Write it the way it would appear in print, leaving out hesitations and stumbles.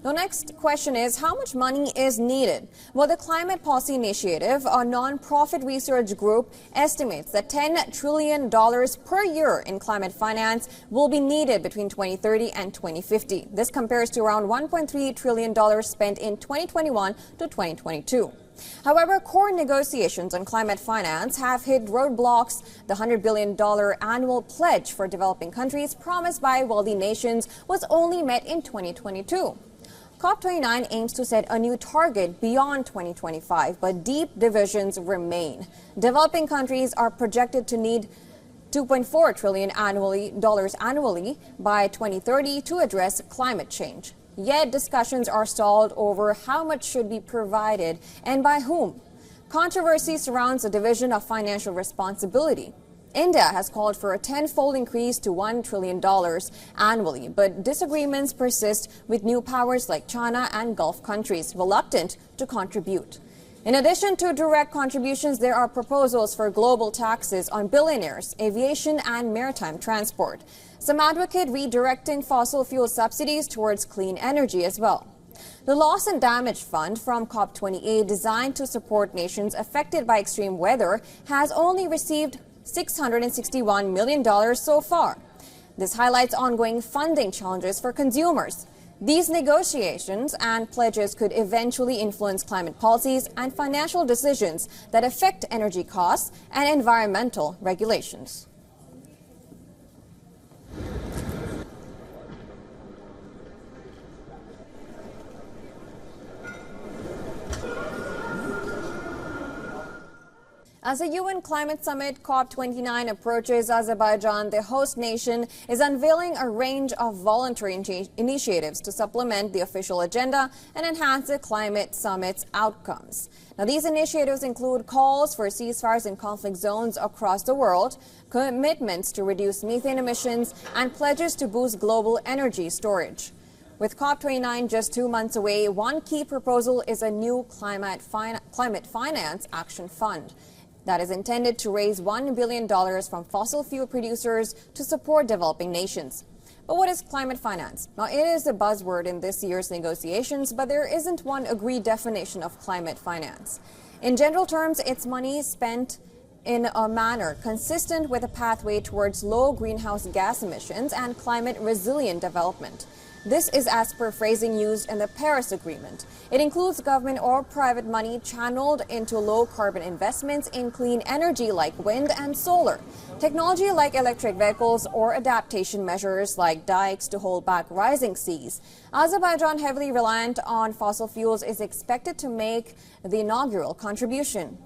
The next question is, how much money is needed? Well, the Climate Policy Initiative, a non-profit research group, estimates that $10 trillion per year in climate finance will be needed between 2030 and 2050. This compares to around $1.3 trillion spent in 2021 to 2022. However, core negotiations on climate finance have hit roadblocks. The $100 billion annual pledge for developing countries promised by wealthy nations was only met in 2022. COP29 aims to set a new target beyond 2025, but deep divisions remain. Developing countries are projected to need $2.4 trillion annually by 2030 to address climate change. Yet discussions are stalled over how much should be provided and by whom. Controversy surrounds the division of financial responsibility. India has called for a tenfold increase to $1 trillion annually, but disagreements persist with new powers like China and Gulf countries reluctant to contribute. In addition to direct contributions, there are proposals for global taxes on billionaires, aviation and maritime transport. Some advocate redirecting fossil fuel subsidies towards clean energy as well. The Loss and Damage Fund from COP28, designed to support nations affected by extreme weather, has only received $661 million so far. This highlights ongoing funding challenges for consumers. These negotiations and pledges could eventually influence climate policies and financial decisions that affect energy costs and environmental regulations. As the UN Climate Summit COP29 approaches, Azerbaijan, the host nation, is unveiling a range of voluntary initiatives to supplement the official agenda and enhance the climate summit's outcomes. Now, these initiatives include calls for ceasefires in conflict zones across the world, commitments to reduce methane emissions, and pledges to boost global energy storage. With COP29 just 2 months away, one key proposal is a new climate finance action fund that is intended to raise $1 billion from fossil fuel producers to support developing nations. But what is climate finance? Now, it is a buzzword in this year's negotiations, but there isn't one agreed definition of climate finance. In general terms, it's money spent in a manner consistent with a pathway towards low greenhouse gas emissions and climate-resilient development. This is as per phrasing used in the Paris Agreement. It includes government or private money channeled into low-carbon investments in clean energy like wind and solar, technology like electric vehicles, or adaptation measures like dikes to hold back rising seas. Azerbaijan, heavily reliant on fossil fuels, is expected to make the inaugural contribution.